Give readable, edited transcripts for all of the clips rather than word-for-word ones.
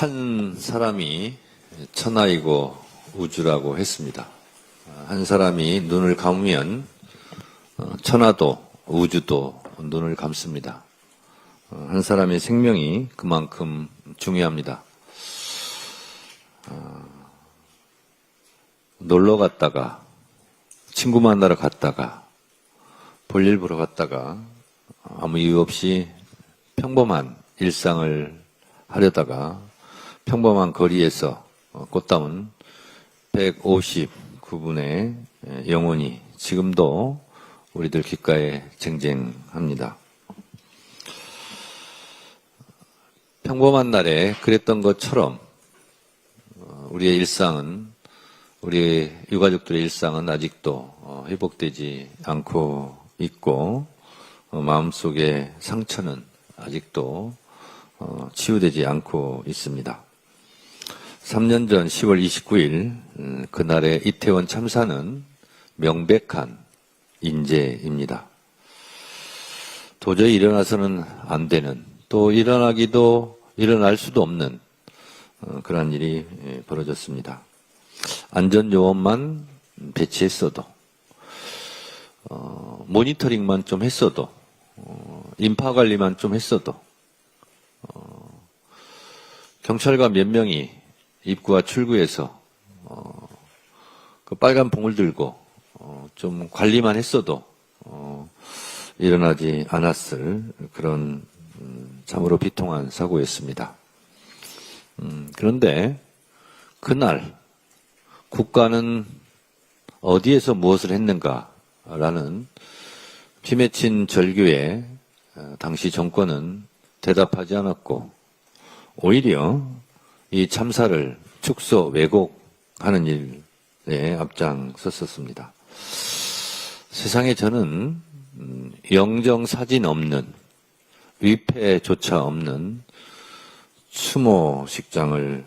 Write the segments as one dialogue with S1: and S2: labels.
S1: 한 사람이 천하이고 우주라고 했습니다. 한 사람이 눈을 감으면 천하도 우주도 눈을 감습니다. 한 사람의 생명이 그만큼 중요합니다. 놀러 갔다가 친구 만나러 갔다가 볼일 보러 갔다가 아무 이유 없이 평범한 일상을 하려다가 평범한 거리에서 꽃다운 159분의 영혼이 지금도 우리들 귓가에 쟁쟁합니다. 평범한 날에 그랬던 것처럼 우리의 일상은, 우리 유가족들의 일상은 아직도 회복되지 않고 있고, 마음속의 상처는 아직도 치유되지 않고 있습니다. 3년 전 10월 29일 그날의 이태원 참사는 명백한 인재입니다. 도저히 일어나서는 안 되는, 또 일어날 수도 없는 그런 일이 벌어졌습니다. 안전요원만 배치했어도, 모니터링만 좀 했어도, 인파관리만 좀 했어도, 경찰관 몇 명이 입구와 출구에서 그 빨간 봉을 들고 좀 관리만 했어도 일어나지 않았을 그런 참으로 비통한 사고였습니다. 그런데 그날 국가는 어디에서 무엇을 했는가라는 피맺힌 절규에 당시 정권은 대답하지 않았고, 오히려 이 참사를 축소 왜곡하는 일에 앞장섰었습니다. 세상에 저는 영정사진 없는, 위패조차 없는 추모식장을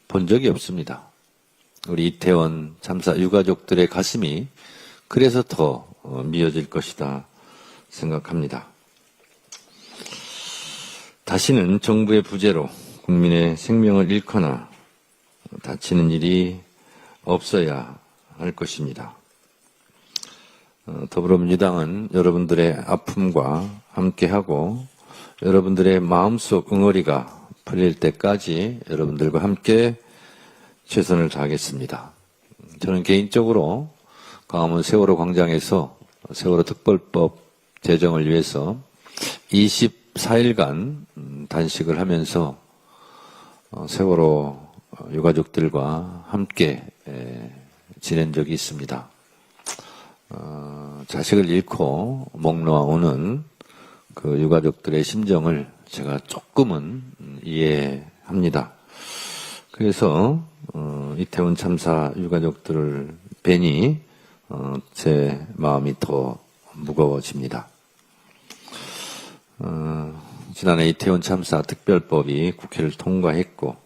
S1: 본 적이 없습니다. 우리 이태원 참사 유가족들의 가슴이 그래서 더 미어질 것이다 생각합니다. 다시는 정부의 부재로 국민의 생명을 잃거나 다치는 일이 없어야 할 것입니다. 더불어민주당은 여러분들의 아픔과 함께하고 여러분들의 마음속 응어리가 풀릴 때까지 여러분들과 함께 최선을 다하겠습니다. 저는 개인적으로 광화문 세월호 광장에서 세월호 특별법 제정을 위해서 24일간 단식을 하면서 세월호 유가족들과 함께 지낸 적이 있습니다. 자식을 잃고 목 놓아오는 그 유가족들의 심정을 제가 조금은 이해합니다. 그래서 이태원 참사 유가족들을 뵈니 제 마음이 더 무거워집니다. 지난해 이태원 참사 특별법이 국회를 통과했고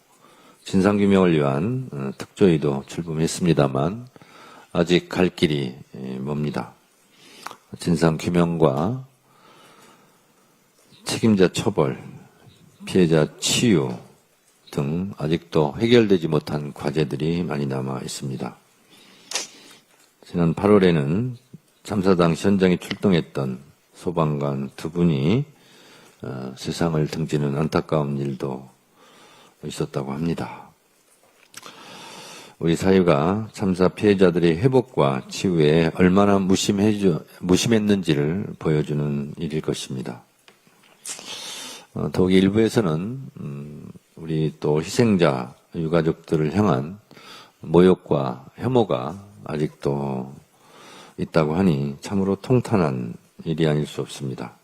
S1: 진상규명을 위한 특조위도 출범했습니다만 아직 갈 길이 멉니다. 진상규명과 책임자 처벌, 피해자 치유 등 아직도 해결되지 못한 과제들이 많이 남아 있습니다. 지난 8월에는 참사 당시 현장에 출동했던 소방관 2분이 세상을 등지는 안타까운 일도 있었다고 합니다. 우리 사회가 참사 피해자들의 회복과 치유에 얼마나 무심했는지를 보여주는 일일 것입니다. 더욱이 일부에서는 우리 또 희생자 유가족들을 향한 모욕과 혐오가 아직도 있다고 하니 참으로 통탄한 일이 아닐 수 없습니다.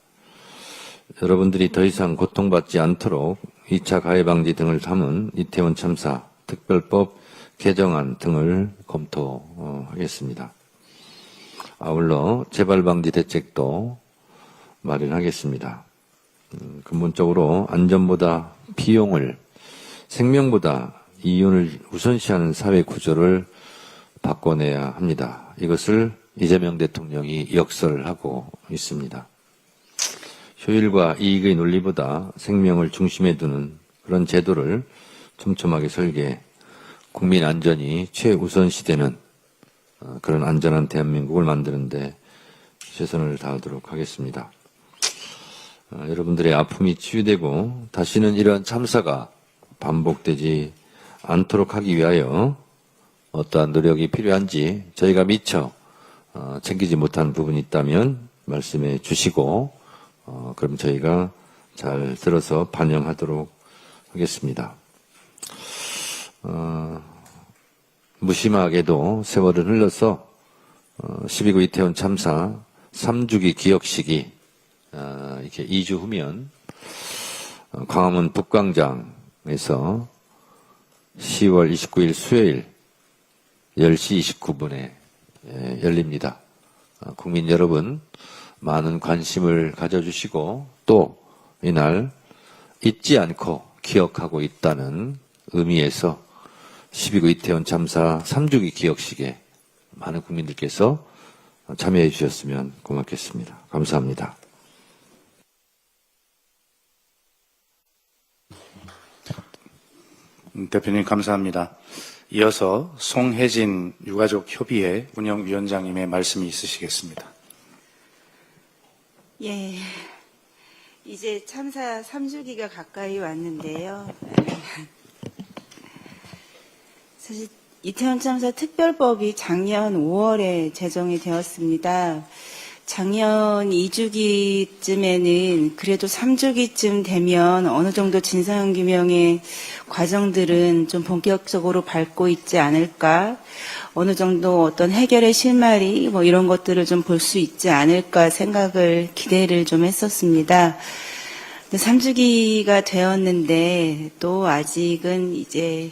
S1: 여러분들이 더 이상 고통받지 않도록 2차 가해 방지 등을 담은 이태원 참사 특별법 개정안 등을 검토하겠습니다. 아울러 재발 방지 대책도 마련하겠습니다. 근본적으로 안전보다 비용을, 생명보다 이윤을 우선시하는 사회 구조를 바꿔내야 합니다. 이것을 이재명 대통령이 역설하고 있습니다. 효율과 이익의 논리보다 생명을 중심에 두는 그런 제도를 촘촘하게 설계, 국민 안전이 최우선시되는 그런 안전한 대한민국을 만드는데 최선을 다하도록 하겠습니다. 여러분들의 아픔이 치유되고 다시는 이러한 참사가 반복되지 않도록 하기 위하여 어떠한 노력이 필요한지 저희가 미처 챙기지 못한 부분이 있다면 말씀해 주시고 그럼 저희가 잘 들어서 반영하도록 하겠습니다. 무심하게도 세월을 흘러서 12구 이태원 참사 3주기 기억식이 이렇게 2주 후면 광화문 북광장에서 10월 29일 수요일 10시 29분에 열립니다. 국민 여러분 많은 관심을 가져주시고 또 이날 잊지 않고 기억하고 있다는 의미에서 12구 이태원 참사 3주기 기억식에 많은 국민들께서 참여해 주셨으면 고맙겠습니다. 감사합니다.
S2: 대표님 감사합니다. 이어서 송혜진 유가족협의회 운영위원장님의 말씀이 있으시겠습니다.
S3: 예, 이제 참사 3주기가 가까이 왔는데요. 사실 이태원 참사 특별법이 작년 5월에 제정이 되었습니다. 작년 2주기쯤에는 그래도 3주기쯤 되면 어느 정도 진상규명의 과정들은 좀 본격적으로 밟고 있지 않을까, 어느 정도 어떤 해결의 실마리 이런 것들을 좀 볼 수 있지 않을까 기대를 좀 했었습니다. 3주기가 되었는데 또 아직은 이제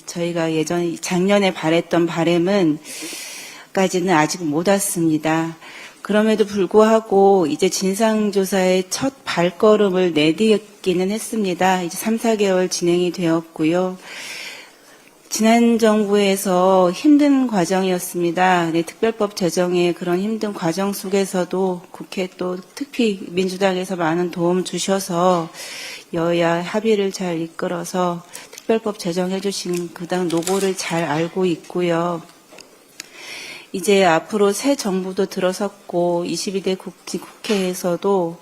S3: 저희가 작년에 바랬던 바람은 까지는 아직 못 왔습니다. 그럼에도 불구하고 이제 진상조사의 첫 발걸음을 내딛기는 했습니다. 이제 3, 4개월 진행이 되었고요. 지난 정부에서 힘든 과정이었습니다. 특별법 제정의 그런 힘든 과정 속에서도 국회 또 특히 민주당에서 많은 도움 주셔서 여야 합의를 잘 이끌어서 특별법 제정해 주신 그당 노고를 잘 알고 있고요. 이제 앞으로 새 정부도 들어섰고 22대 국회에서도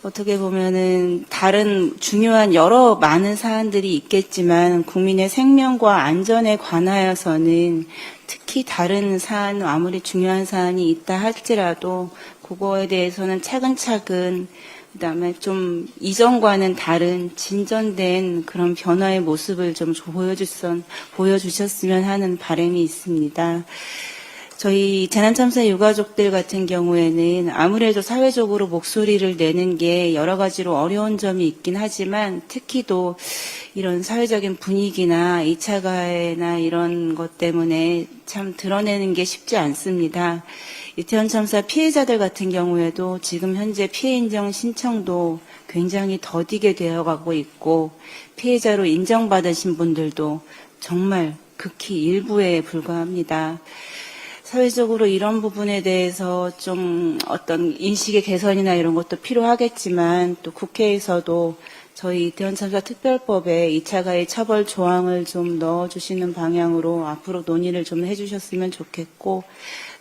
S3: 어떻게 보면은 다른 중요한 많은 사안들이 있겠지만 국민의 생명과 안전에 관하여서는 특히 다른 사안, 아무리 중요한 사안이 있다 할지라도 그거에 대해서는 차근차근 그다음에 좀 이전과는 다른 진전된 그런 변화의 모습을 좀 보여주셨으면 하는 바람이 있습니다. 저희 재난참사 유가족들 같은 경우에는 아무래도 사회적으로 목소리를 내는 게 여러 가지로 어려운 점이 있긴 하지만 특히 또 이런 사회적인 분위기나 2차 가해나 이런 것 때문에 참 드러내는 게 쉽지 않습니다. 이태원 참사 피해자들 같은 경우에도 지금 현재 피해 인정 신청도 굉장히 더디게 되어가고 있고 피해자로 인정받으신 분들도 정말 극히 일부에 불과합니다. 사회적으로 이런 부분에 대해서 좀 어떤 인식의 개선이나 이런 것도 필요하겠지만 또 국회에서도 저희 이태원 참사 특별법에 2차 가해 처벌 조항을 좀 넣어주시는 방향으로 앞으로 논의를 좀 해주셨으면 좋겠고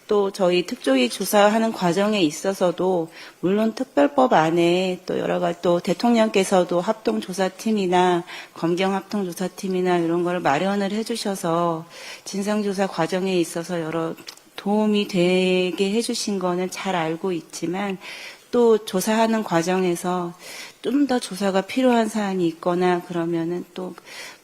S3: 또 저희 특조위 조사하는 과정에 있어서도 물론 특별법 안에 또 여러 가지 또 대통령께서도 합동조사팀이나 검경합동조사팀이나 이런 걸 마련을 해주셔서 진상조사 과정에 있어서 여러 도움이 되게 해주신 거는 잘 알고 있지만 또 조사하는 과정에서 좀 더 조사가 필요한 사안이 있거나 그러면은 또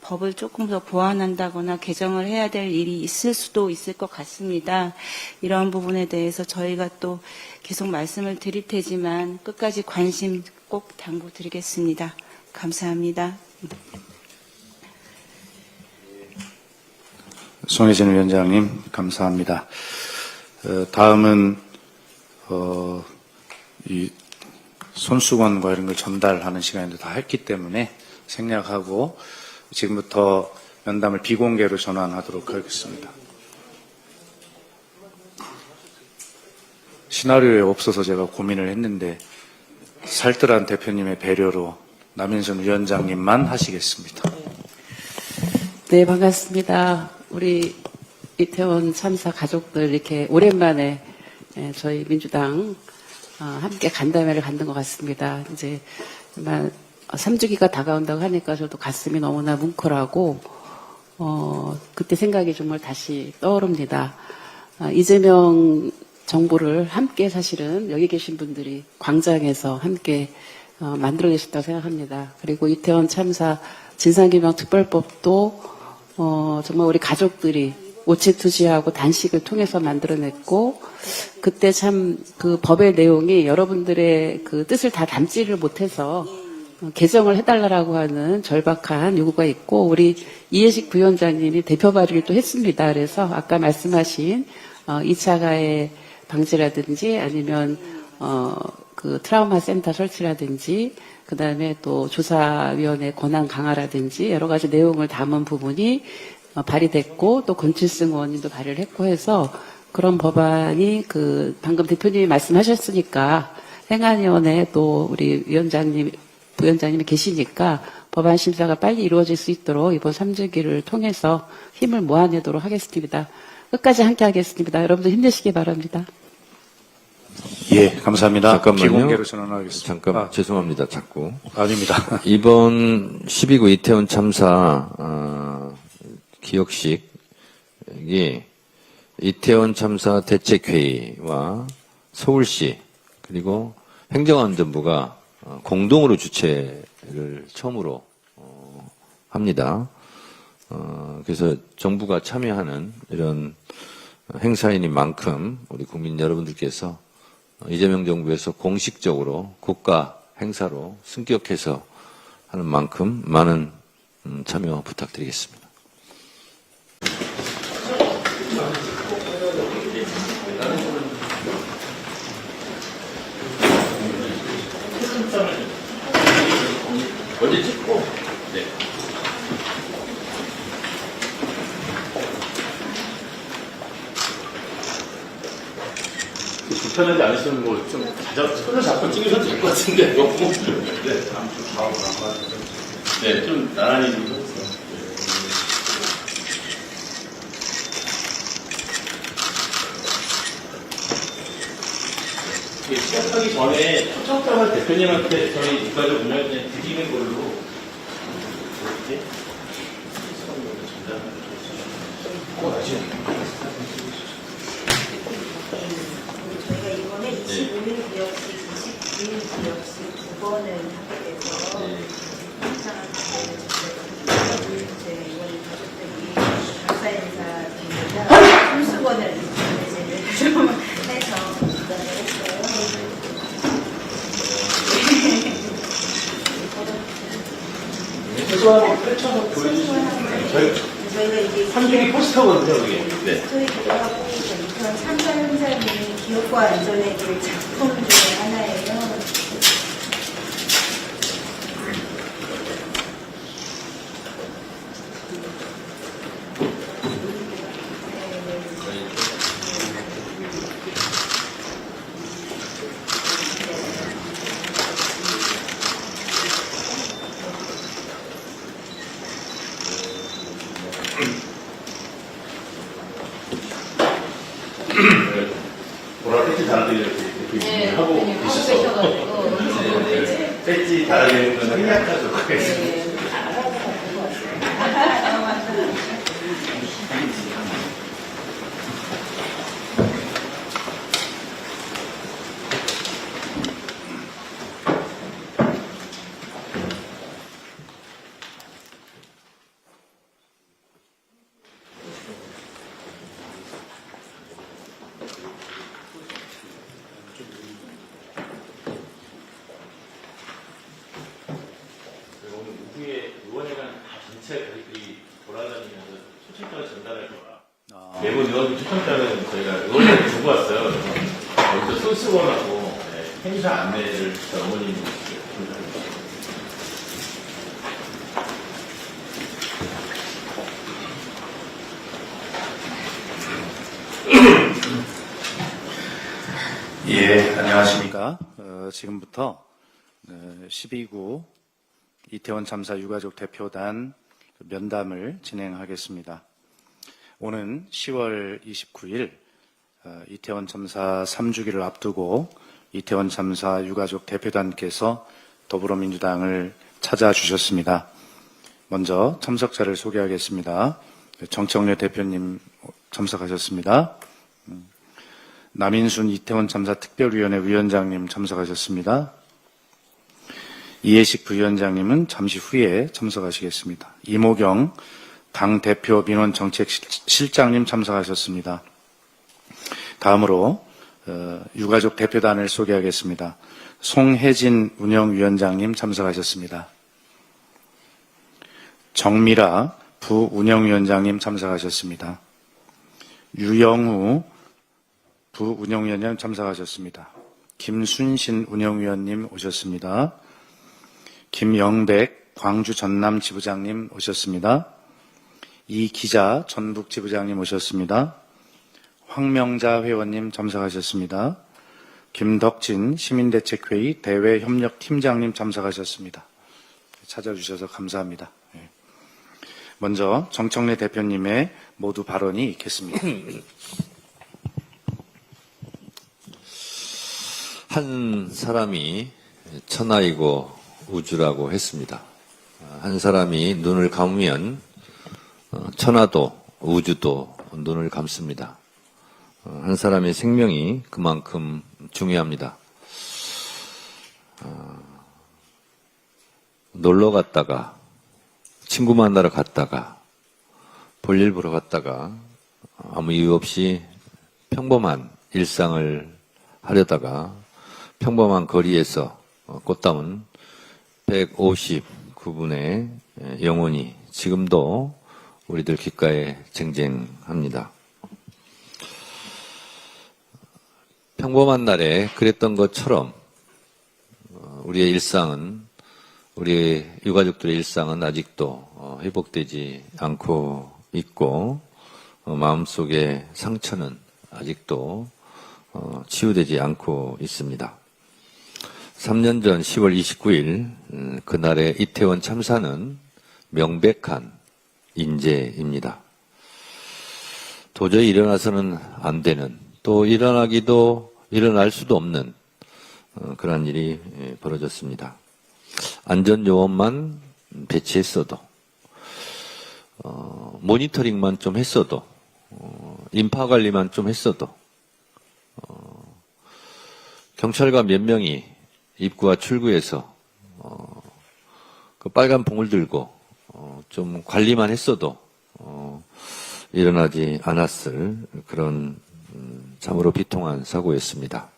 S3: 법을 조금 더 보완한다거나 개정을 해야 될 일이 있을 수도 있을 것 같습니다. 이런 부분에 대해서 저희가 또 계속 말씀을 드릴 테지만 끝까지 관심 꼭 당부드리겠습니다. 감사합니다.
S2: 송혜진 위원장님 감사합니다. 다음은 이 손수건과 이런 걸 전달하는 시간도 다 했기 때문에 생략하고 지금부터 면담을 비공개로 전환하도록 하겠습니다. 시나리오에 없어서 제가 고민을 했는데 살뜰한 대표님의 배려로 남인순 위원장님만 하시겠습니다.
S4: 네, 반갑습니다. 우리 이태원 참사 가족들 이렇게 오랜만에 저희 민주당 함께 간담회를 갖는 것 같습니다. 이제 정말 3주기가 다가온다고 하니까 저도 가슴이 너무나 뭉클하고 그때 생각이 정말 다시 떠오릅니다. 이재명 정부를 함께 사실은 여기 계신 분들이 광장에서 함께 만들어 계셨다고 생각합니다. 그리고 이태원 참사 진상규명특별법도 정말 우리 가족들이 오체투지하고 단식을 통해서 만들어냈고 그때 참 그 법의 내용이 여러분들의 그 뜻을 다 담지를 못해서 개정을 해달라고 하는 절박한 요구가 있고 우리 이해식 부위원장님이 대표 발의를 또 했습니다. 그래서 아까 말씀하신 2차 가해 방지라든지 아니면 그 트라우마 센터 설치라든지 그다음에 또 조사위원회 권한 강화라든지 여러 가지 내용을 담은 부분이 발의됐고 또 권칠승 의원님도 발의를 했고 해서 그런 법안이 그 방금 대표님이 말씀하셨으니까 행안위원회 또 우리 위원장님 부위원장님이 계시니까 법안 심사가 빨리 이루어질 수 있도록 이번 3주기를 통해서 힘을 모아내도록 하겠습니다. 끝까지 함께 하겠습니다. 여러분들 힘내시기 바랍니다.
S2: 예, 감사합니다.
S1: 잠깐만요.
S2: 비공개로 전환하겠습니다.
S1: 잠깐 죄송합니다. 자꾸.
S2: 아닙니다.
S1: 이번 12구 이태원 참사 기억식이 이태원 참사 대책회의와 서울시 그리고 행정안전부가 공동으로 주최를 처음으로 합니다. 그래서 정부가 참여하는 이런 행사인 만큼 우리 국민 여러분들께서 이재명 정부에서 공식적으로 국가 행사로 승격해서 하는 만큼 많은 참여 부탁드리겠습니다.
S5: 어디 찍고, 네. 불편하지 않으시면 뭐좀 손을 잡고 찍으셔도 될 것 같은데 너무 네, 네, 좀 나란히 좀 해주세요. 네. 시작하기 전에 초청장을 대표님한테 저희 이과를 운영에 드리는 걸로 이렇게
S6: 저희가 이번에 25일 기억식, 29일 기억식 9번을 하게 돼서 신청을 받고 제 이번 가족들이 박사 인사 드립니다. 손수건을 이제 좀 해서 부담을 했어요.
S5: 최소한 펼쳐서 보여주시면
S6: 저희가 이게
S5: 3주기 포스터거든요, 이게. 네.
S6: 저희 기도하고 이런 참사 현장이 기업과 안전의 그 작품 중에 하나예요.
S5: 보라 배지 달아드리는 이렇게 하고 계셔서 배지 달아드리는 건 생략하도록 하겠습니다. 오늘 오후에 의원회관 다 전체 가족들이 돌아다니면서 초청장을 전달할 거라. 매번 의원 초청장은 저희가 의원회관에 두고 왔어요. 그래서 여기서 소스원하고 행사 안내를 어머님이 전달해주셨어요.
S2: 예, 안녕하십니까. 지금부터 12구 이태원 참사 유가족 대표단 면담을 진행하겠습니다. 오는 10월 29일 이태원 참사 3주기를 앞두고 이태원 참사 유가족 대표단께서 더불어민주당을 찾아주셨습니다. 먼저 참석자를 소개하겠습니다. 정청래 대표님 참석하셨습니다. 남인순 이태원 참사 특별위원회 위원장님 참석하셨습니다. 이해식 부위원장님은 잠시 후에 참석하시겠습니다. 이모경 당대표 민원정책실장님 참석하셨습니다. 다음으로 유가족 대표단을 소개하겠습니다. 송혜진 운영위원장님 참석하셨습니다. 정미라 부운영위원장님 참석하셨습니다. 유영우 부운영위원장 참석하셨습니다. 김순신 운영위원님 오셨습니다. 김영백 광주 전남 지부장님 오셨습니다. 이기자 전북 지부장님 오셨습니다. 황명자 회원님 참석하셨습니다. 김덕진 시민대책회의 대외협력팀장님 참석하셨습니다. 찾아주셔서 감사합니다. 먼저 정청래 대표님의 모두 발언이 있겠습니다.
S1: 한 사람이 천하이고 우주라고 했습니다. 한 사람이 눈을 감으면 천하도 우주도 눈을 감습니다. 한 사람의 생명이 그만큼 중요합니다. 놀러 갔다가 친구 만나러 갔다가 볼일 보러 갔다가 아무 이유 없이 평범한 일상을 하려다가 평범한 거리에서 꽃담은 159분의 영혼이 지금도 우리들 귓가에 쟁쟁합니다. 평범한 날에 그랬던 것처럼 우리의 일상은, 우리 유가족들의 일상은 아직도 회복되지 않고 있고 마음속의 상처는 아직도 치유되지 않고 있습니다. 3년 전 10월 29일 그날의 이태원 참사는 명백한 인재입니다. 도저히 일어나서는 안 되는, 또 일어날 수도 없는 그런 일이 벌어졌습니다. 안전요원만 배치했어도, 모니터링만 좀 했어도, 인파관리만 좀 했어도, 경찰관 몇 명이 입구와 출구에서 그 빨간 봉을 들고 좀 관리만 했어도 일어나지 않았을 그런 참으로 비통한 사고였습니다.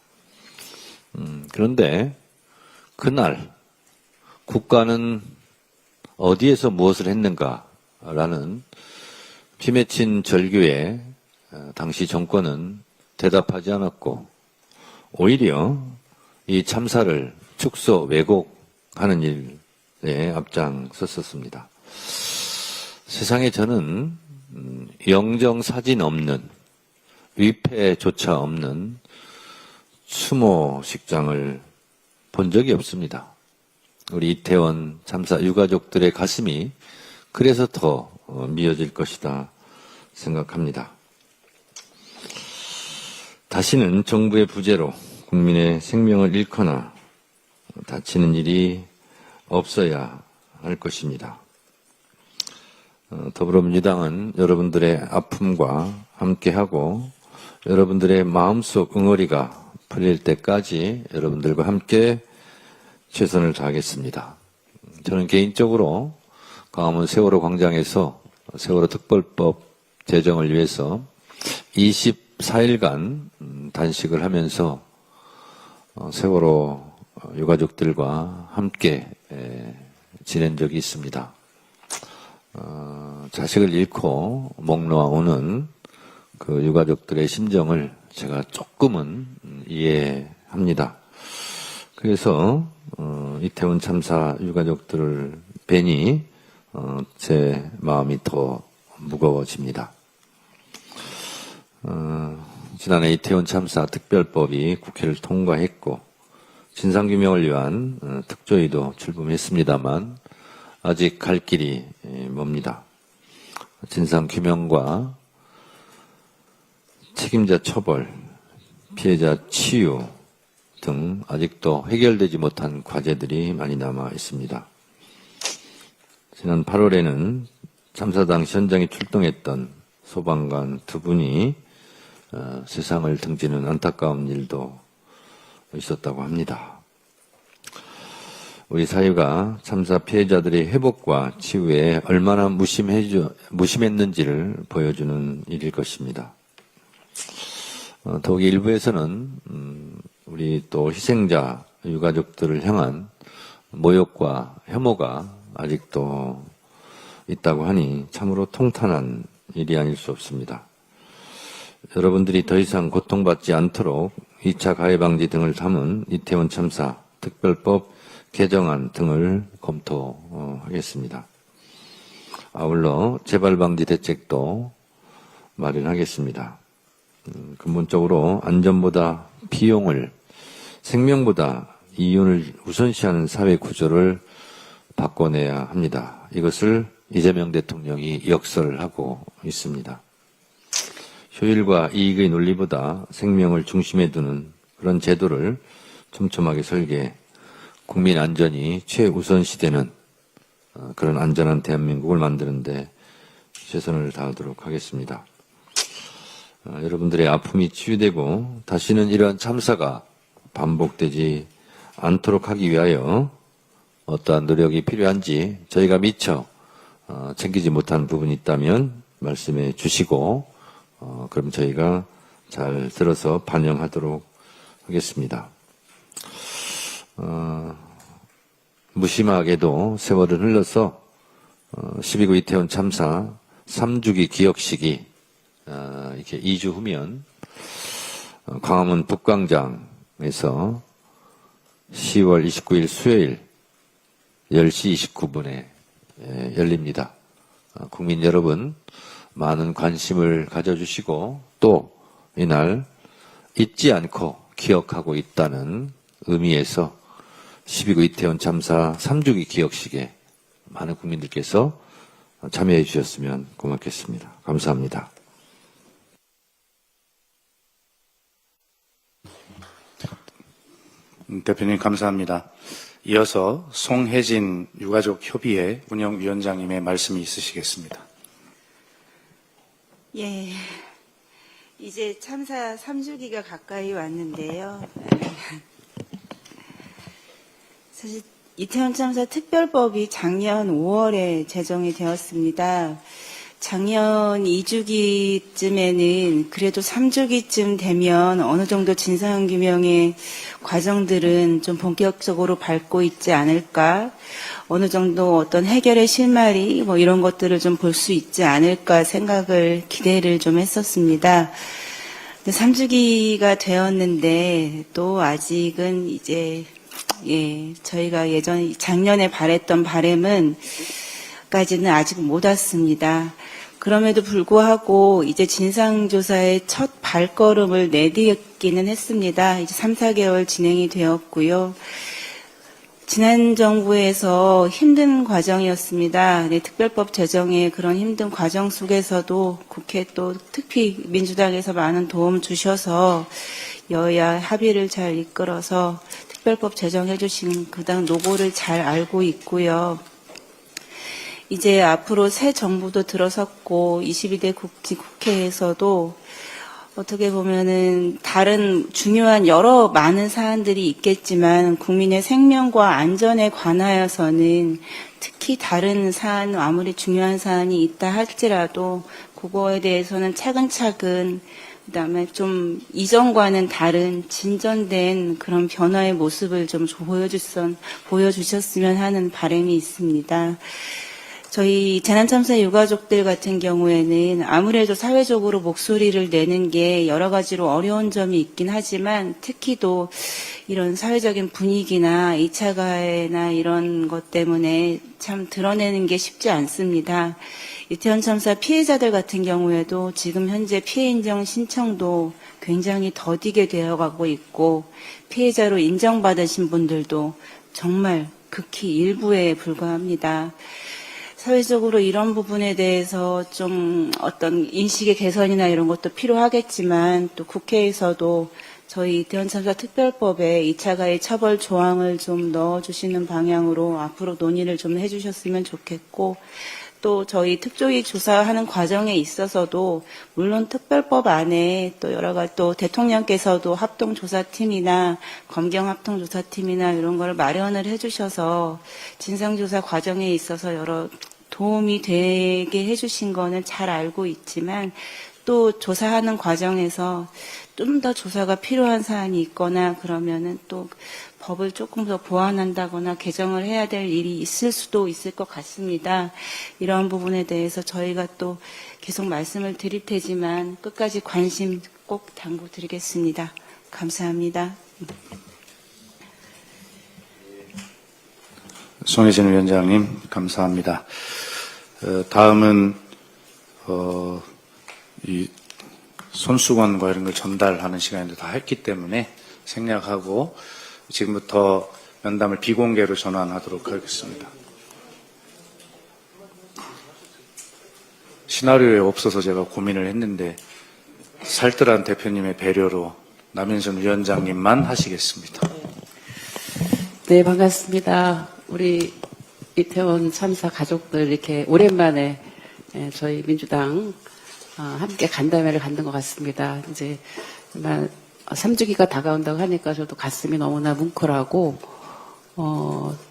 S1: 그런데 그날 국가는 어디에서 무엇을 했는가라는 피맺힌 절규에 당시 정권은 대답하지 않았고 오히려 이 참사를 축소 왜곡하는 일에 앞장섰었습니다. 세상에 저는 영정사진 없는, 위패조차 없는 추모식장을 본 적이 없습니다. 우리 이태원 참사 유가족들의 가슴이 그래서 더 미어질 것이다 생각합니다. 다시는 정부의 부재로 국민의 생명을 잃거나 다치는 일이 없어야 할 것입니다. 더불어민주당은 여러분들의 아픔과 함께하고 여러분들의 마음속 응어리가 풀릴 때까지 여러분들과 함께 최선을 다하겠습니다. 저는 개인적으로 광화문 세월호 광장에서 세월호 특별법 제정을 위해서 24일간 단식을 하면서 세월호 유가족들과 함께 지낸 적이 있습니다. 자식을 잃고 목 놓아 오는 그 유가족들의 심정을 제가 조금은 이해합니다. 그래서 이태원 참사 유가족들을 뵈니 제 마음이 더 무거워집니다. 지난해 이태원 참사 특별법이 국회를 통과했고 진상규명을 위한 특조위도 출범했습니다만 아직 갈 길이 멉니다. 진상규명과 책임자 처벌, 피해자 치유 등 아직도 해결되지 못한 과제들이 많이 남아 있습니다. 지난 8월에는 참사 당시 현장에 출동했던 소방관 2분이 세상을 등지는 안타까운 일도 있었다고 합니다. 우리 사회가 참사 피해자들의 회복과 치유에 얼마나 무심했는지를 보여주는 일일 것입니다. 더욱이 일부에서는 우리 또 희생자 유가족들을 향한 모욕과 혐오가 아직도 있다고 하니 참으로 통탄한 일이 아닐 수 없습니다. 여러분들이 더 이상 고통받지 않도록 2차 가해방지 등을 담은 이태원 참사 특별법 개정안 등을 검토하겠습니다. 아울러 재발방지 대책도 마련하겠습니다. 근본적으로 안전보다 비용을, 생명보다 이윤을 우선시하는 사회 구조를 바꿔내야 합니다. 이것을 이재명 대통령이 역설하고 있습니다. 효율과 이익의 논리보다 생명을 중심에 두는 그런 제도를 촘촘하게 설계해 국민 안전이 최우선시되는 그런 안전한 대한민국을 만드는 데 최선을 다하도록 하겠습니다. 여러분들의 아픔이 치유되고 다시는 이러한 참사가 반복되지 않도록 하기 위하여 어떠한 노력이 필요한지 저희가 미처 챙기지 못한 부분이 있다면 말씀해 주시고 그럼 저희가 잘 들어서 반영하도록 하겠습니다. 무심하게도 세월을 흘러서 12구 이태원 참사 3주기 기억식이 이렇게 2주 후면 광화문 북광장에서 10월 29일 수요일 10시 29분에 열립니다. 국민 여러분 많은 관심을 가져주시고 또 이날 잊지 않고 기억하고 있다는 의미에서 12구 이태원 참사 3주기 기억식에 많은 국민들께서 참여해 주셨으면 고맙겠습니다. 감사합니다.
S2: 대표님 감사합니다. 이어서 송혜진 유가족협의회 운영위원장님의 말씀이 있으시겠습니다.
S3: 예, 이제 참사 3주기가 가까이 왔는데요. 사실 이태원 참사 특별법이 작년 5월에 제정이 되었습니다. 작년 2주기쯤에는 그래도 3주기쯤 되면 어느 정도 진상규명의 과정들은 좀 본격적으로 밟고 있지 않을까, 어느 정도 어떤 해결의 실마리 뭐 이런 것들을 좀 볼 수 있지 않을까 기대를 좀 했었습니다. 근데 3주기가 되었는데 또 아직은 이제 저희가 작년에 바랬던 바람은 까지는 아직 못 왔습니다. 그럼에도 불구하고 이제 진상조사의 첫 발걸음을 내딛기는 했습니다. 이제 3, 4개월 진행이 되었고요. 지난 정부에서 힘든 과정이었습니다. 특별법 제정의 그런 힘든 과정 속에서도 국회 또 특히 민주당에서 많은 도움 주셔서 여야 합의를 잘 이끌어서 특별법 제정해 주신 그당 노고를 잘 알고 있고요. 이제 앞으로 새 정부도 들어섰고 22대 국회에서도 어떻게 보면은 다른 중요한 여러 많은 사안들이 있겠지만 국민의 생명과 안전에 관하여서는 특히 다른 사안, 아무리 중요한 사안이 있다 할지라도 그거에 대해서는 차근차근 그다음에 좀 이전과는 다른 진전된 그런 변화의 모습을 좀 보여주셨으면 하는 바람이 있습니다. 저희 재난참사 유가족들 같은 경우에는 아무래도 사회적으로 목소리를 내는 게 여러 가지로 어려운 점이 있긴 하지만 특히도 이런 사회적인 분위기나 2차 가해나 이런 것 때문에 참 드러내는 게 쉽지 않습니다. 이태원 참사 피해자들 같은 경우에도 지금 현재 피해 인정 신청도 굉장히 더디게 되어가고 있고 피해자로 인정받으신 분들도 정말 극히 일부에 불과합니다. 사회적으로 이런 부분에 대해서 좀 어떤 인식의 개선이나 이런 것도 필요하겠지만 또 국회에서도 저희 이태원 참사 특별법에 2차 가해 처벌 조항을 좀 넣어주시는 방향으로 앞으로 논의를 좀 해주셨으면 좋겠고 또 저희 특조위 조사하는 과정에 있어서도 물론 특별법 안에 또 여러 가지 또 대통령께서도 합동조사팀이나 검경합동조사팀이나 이런 걸 마련을 해주셔서 진상조사 과정에 있어서 여러 도움이 되게 해주신 거는 잘 알고 있지만 또 조사하는 과정에서 좀 더 조사가 필요한 사안이 있거나 그러면은 또 법을 조금 더 보완한다거나 개정을 해야 될 일이 있을 수도 있을 것 같습니다. 이런 부분에 대해서 저희가 또 계속 말씀을 드릴 테지만 끝까지 관심 꼭 당부드리겠습니다. 감사합니다.
S2: 손혜진 위원장님, 감사합니다. 다음은, 이 손수건과 이런 걸 전달하는 시간도 다 했기 때문에 생략하고 지금부터 면담을 비공개로 전환하도록 하겠습니다. 시나리오에 없어서 제가 고민을 했는데 살뜰한 대표님의 배려로 남인순 위원장님만 하시겠습니다.
S4: 네, 반갑습니다. 우리 이태원 참사 가족들 이렇게 오랜만에 저희 민주당 함께 간담회를 갖는 것 같습니다. 이제 정말 3주기가 다가온다고 하니까 저도 가슴이 너무나 뭉클하고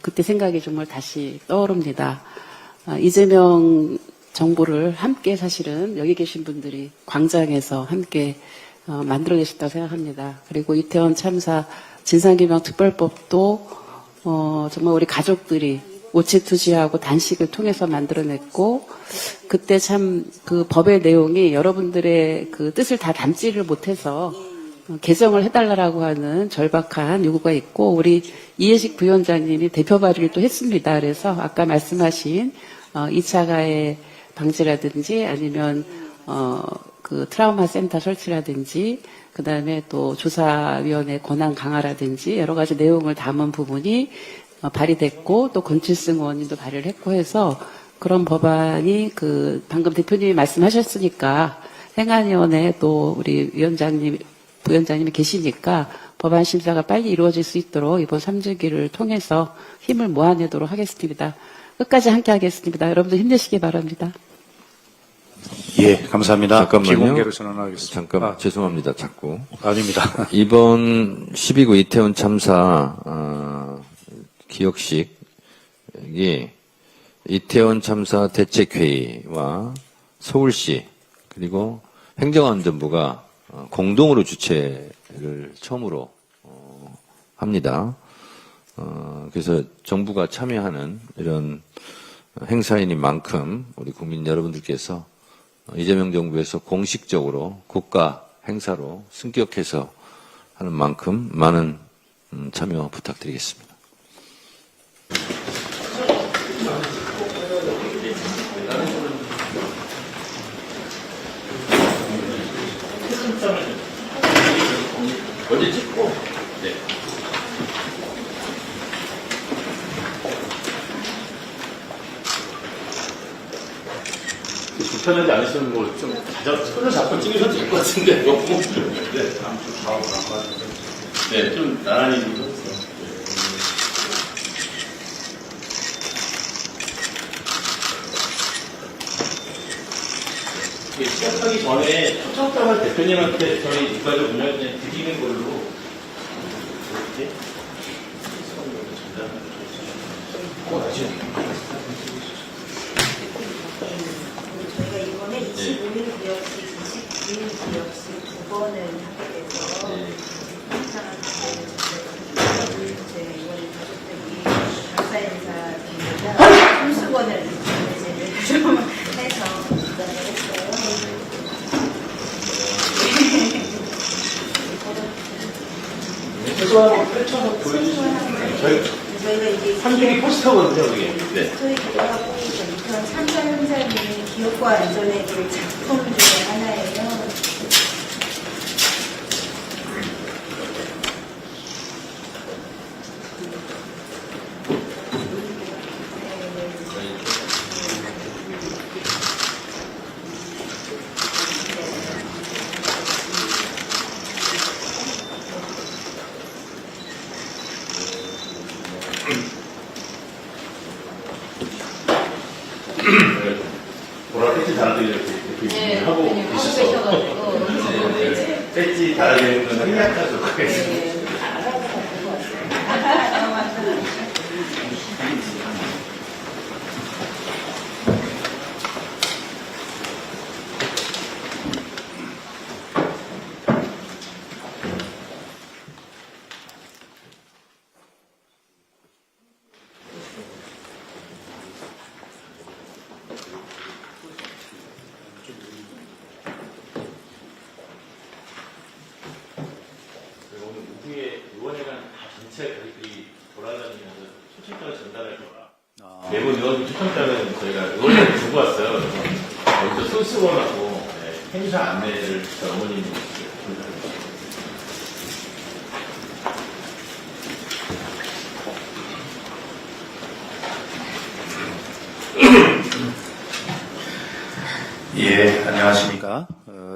S4: 그때 생각이 정말 다시 떠오릅니다. 이재명 정부를 함께 사실은 여기 계신 분들이 광장에서 함께 만들어 계셨다고 생각합니다. 그리고 이태원 참사 진상규명 특별법도 정말 우리 가족들이 오체투지하고 단식을 통해서 만들어냈고 그때 참 그 법의 내용이 여러분들의 그 뜻을 다 담지를 못해서 개정을 해달라고 하는 절박한 요구가 있고 우리 이해식 부위원장님이 대표 발의를 또 했습니다. 그래서 아까 말씀하신 2차 가해 방지라든지 아니면 그 트라우마 센터 설치라든지 그다음에 또 조사위원회 권한 강화라든지 여러 가지 내용을 담은 부분이 발의됐고 또 권칠승 의원님도 발의를 했고 해서 그런 법안이 그 방금 대표님이 말씀하셨으니까 행안위원회 또 우리 위원장님 부위원장님이 계시니까 법안 심사가 빨리 이루어질 수 있도록 이번 3주기를 통해서 힘을 모아내도록 하겠습니다. 끝까지 함께 하겠습니다. 여러분들 힘내시기 바랍니다.
S2: 예, 감사합니다.
S1: 잠깐만요.
S2: 비공개로 전환하겠습니다.
S1: 잠깐 죄송합니다. 자꾸.
S2: 아닙니다.
S1: 이번 12구 이태원 참사 기억식이 이태원 참사 대책회의와 서울시 그리고 행정안전부가 공동으로 주최를 처음으로 합니다. 그래서 정부가 참여하는 이런 행사인 만큼 우리 국민 여러분들께서 이재명 정부에서 공식적으로 국가 행사로 승격해서 하는 만큼 많은 참여 부탁드리겠습니다.
S5: 먼저 찍고, 네. 불편하지 않으시면 뭐 좀 손을 잡고 찍으셔도 될 것 같은데 너무 네, 좀 나란히 좀 서주세요. 시작하기 전에 초청장을 대표님한테 저희 유가족 운영진에 드리는 걸로 이렇게
S6: 저희가 이번에 25일 구역씩, 29일 구역씩 2번을 하게 돼서 굉장한 가족들이 저희가 이번에 가족들이 감사 인사입니다. 손수건을 좀 해서 부담을 했어요.
S5: 소소하게 펼쳐서 보여주시면 저희가 이게 3주기 포스터거든요, 이게. 네.
S6: 저희 기억하고 이태원 참사 현장이 기억과 안전의 그 작품 중에 하나예요.
S5: 보라 배지 달아드리 이렇게 하고 계셔서 배지 달아드리는 건 생략하도록 하겠습니다. 그리고 오늘 오후에 의원회관 다 전체 가족들이 돌아다니면서 초청장을 전달할 거라. 매번 의원님 초청장은 저희가 의원회관에 두고 왔어요. 그래서 여기서 손수건하고 행사 안내를 어머님이 전달해주셨어요.
S2: 예, 안녕하십니까.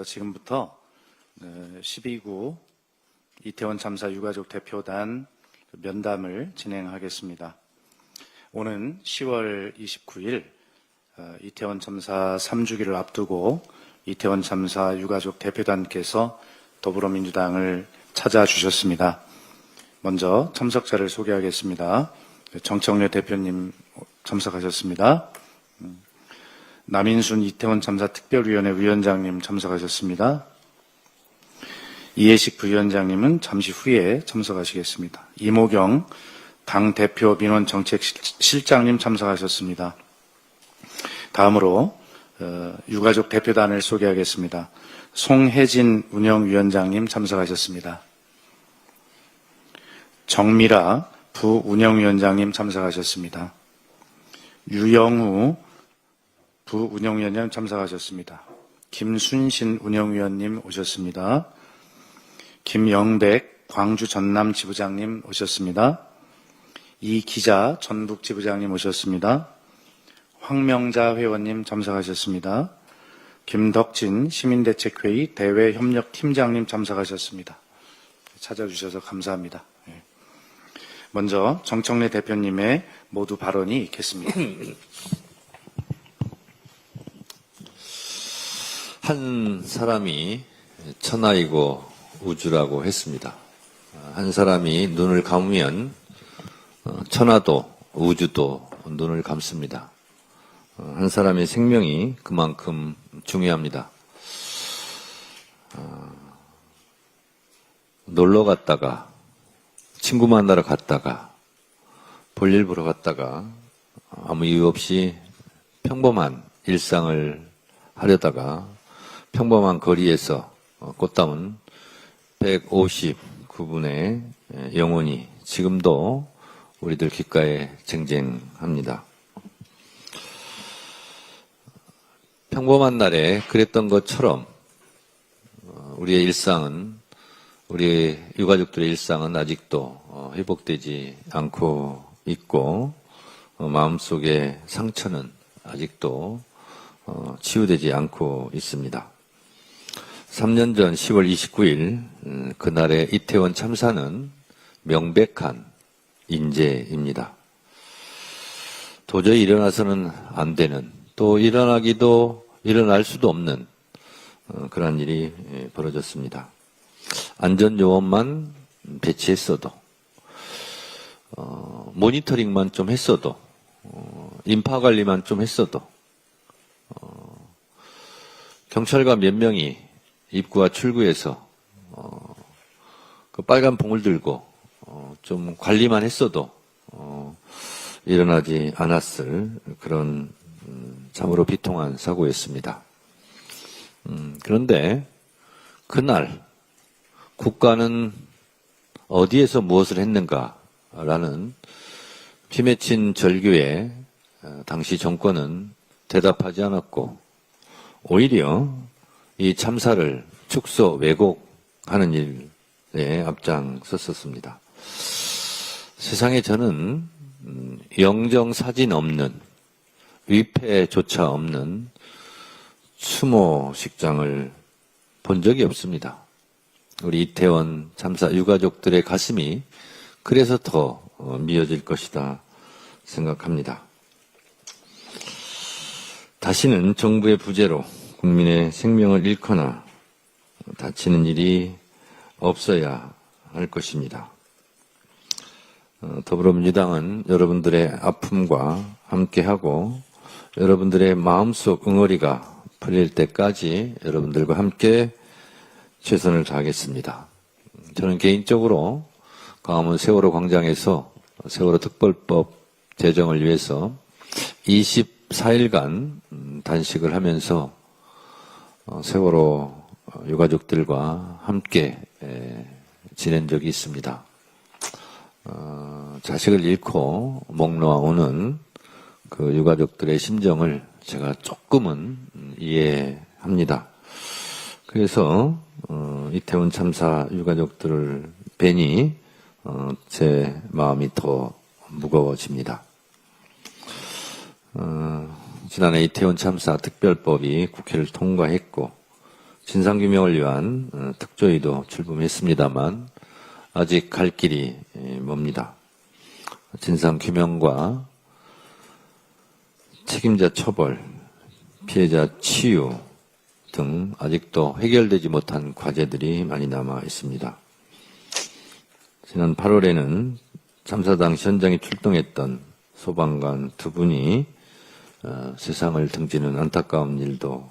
S2: 지금부터 12구 이태원 참사 유가족 대표단 면담을 진행하겠습니다. 오는 10월 29일 이태원 참사 3주기를 앞두고 이태원 참사 유가족 대표단께서 더불어민주당을 찾아주셨습니다. 먼저 참석자를 소개하겠습니다. 정청래 대표님 참석하셨습니다. 남인순 이태원 참사 특별위원회 위원장님 참석하셨습니다. 이해식 부위원장님은 잠시 후에 참석하시겠습니다. 이모경 당대표 민원정책실장님 참석하셨습니다. 다음으로 유가족 대표단을 소개하겠습니다. 송혜진 운영위원장님 참석하셨습니다. 정미라 부운영위원장님 참석하셨습니다. 유영우 부운영위원장 참석하셨습니다. 김순신 운영위원님 오셨습니다. 김영백 광주 전남 지부장님 오셨습니다. 이기자 전북 지부장님 오셨습니다. 황명자 회원님 참석하셨습니다. 김덕진 시민대책회의 대외협력팀장님 참석하셨습니다. 찾아주셔서 감사합니다. 먼저 정청래 대표님의 모두 발언이 있겠습니다.
S1: 한 사람이 천하이고 우주라고 했습니다. 한 사람이 눈을 감으면 천하도 우주도 눈을 감습니다. 한 사람의 생명이 그만큼 중요합니다. 놀러 갔다가 친구 만나러 갔다가 볼일 보러 갔다가 아무 이유 없이 평범한 일상을 하려다가 평범한 거리에서 꽃다운 159분의 영혼이 지금도 우리들 귓가에 쟁쟁합니다. 평범한 날에 그랬던 것처럼 우리의 일상은, 우리 유가족들의 일상은 아직도 회복되지 않고 있고 마음속의 상처는 아직도 치유되지 않고 있습니다. 3년 전 10월 29일 그날의 이태원 참사는 명백한 인재입니다. 도저히 일어나서는 안 되는, 또 일어날 수도 없는 그런 일이 벌어졌습니다. 안전요원만 배치했어도, 모니터링만 좀 했어도, 인파관리만 좀 했어도, 경찰관 몇 명이 입구와 출구에서 그 빨간 봉을 들고 좀 관리만 했어도 일어나지 않았을 그런 참으로 비통한 사고였습니다. 그런데 그날 국가는 어디에서 무엇을 했는가라는 피맺힌 절규에 당시 정권은 대답하지 않았고 오히려 이 참사를 축소 왜곡하는 일에 앞장섰었습니다. 세상에 저는 영정사진 없는, 위패조차 없는 추모식장을 본 적이 없습니다. 우리 이태원 참사 유가족들의 가슴이 그래서 더 미어질 것이다 생각합니다. 다시는 정부의 부재로 국민의 생명을 잃거나 다치는 일이 없어야 할 것입니다. 더불어민주당은 여러분들의 아픔과 함께하고 여러분들의 마음속 응어리가 풀릴 때까지 여러분들과 함께 최선을 다하겠습니다. 저는 개인적으로 광화문 세월호 광장에서 세월호 특별법 제정을 위해서 24일간 단식을 하면서 세월호 유가족들과 함께 지낸 적이 있습니다. 자식을 잃고 목 놓아 오는 그 유가족들의 심정을 제가 조금은 이해합니다. 그래서 이태원 참사 유가족들을 뵈니 제 마음이 더 무거워집니다. 지난해 이태원 참사 특별법이 국회를 통과했고 진상규명을 위한 특조위도 출범했습니다만 아직 갈 길이 멉니다. 진상규명과 책임자 처벌, 피해자 치유 등 아직도 해결되지 못한 과제들이 많이 남아 있습니다. 지난 8월에는 참사 당시 현장에 출동했던 소방관 2분이 세상을 등지는 안타까운 일도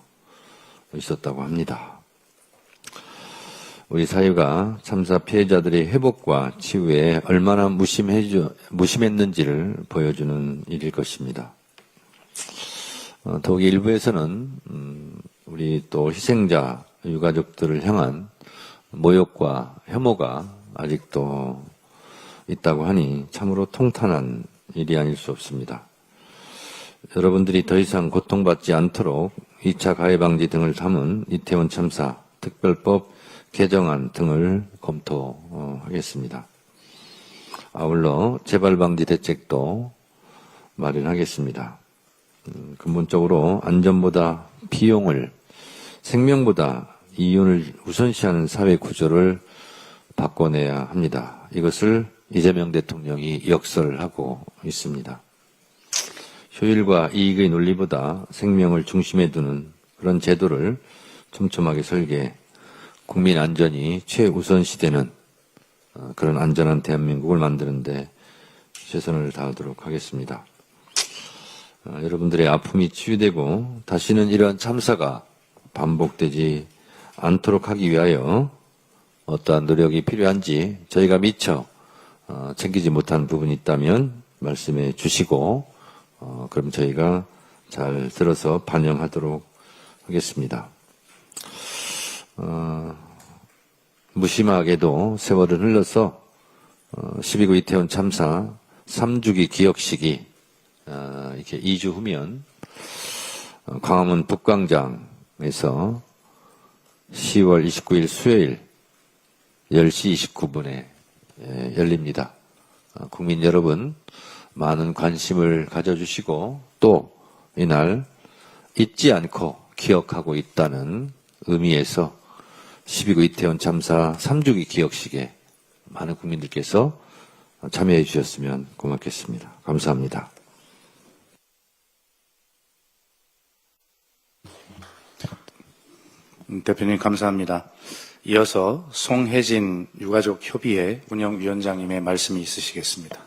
S1: 있었다고 합니다. 우리 사회가 참사 피해자들의 회복과 치유에 얼마나 무심했는지를 보여주는 일일 것입니다. 더욱이 일부에서는 우리 또 희생자 유가족들을 향한 모욕과 혐오가 아직도 있다고 하니 참으로 통탄한 일이 아닐 수 없습니다. 여러분들이 더 이상 고통받지 않도록 2차 가해 방지 등을 담은 이태원 참사 특별법 개정안 등을 검토하겠습니다. 아울러 재발 방지 대책도 마련하겠습니다. 근본적으로 안전보다 비용을, 생명보다 이윤을 우선시하는 사회 구조를 바꿔내야 합니다. 이것을 이재명 대통령이 역설하고 있습니다. 효율과 이익의 논리보다 생명을 중심에 두는 그런 제도를 촘촘하게 설계해 국민 안전이 최우선시되는 그런 안전한 대한민국을 만드는데 최선을 다하도록 하겠습니다. 여러분들의 아픔이 치유되고 다시는 이러한 참사가 반복되지 않도록 하기 위하여 어떠한 노력이 필요한지 저희가 미처 챙기지 못한 부분이 있다면 말씀해 주시고 그럼 저희가 잘 들어서 반영하도록 하겠습니다. 무심하게도 세월을 흘러서 12구 이태원 참사 3주기 기억식이 이렇게 2주 후면 광화문 북광장에서 10월 29일 수요일 10시 29분에 열립니다. 국민 여러분 많은 관심을 가져주시고 또 이날 잊지 않고 기억하고 있다는 의미에서 12구 이태원 참사 3주기 기억식에 많은 국민들께서 참여해 주셨으면 고맙겠습니다. 감사합니다.
S2: 대표님 감사합니다. 이어서 송혜진 유가족협의회 운영위원장님의 말씀이 있으시겠습니다.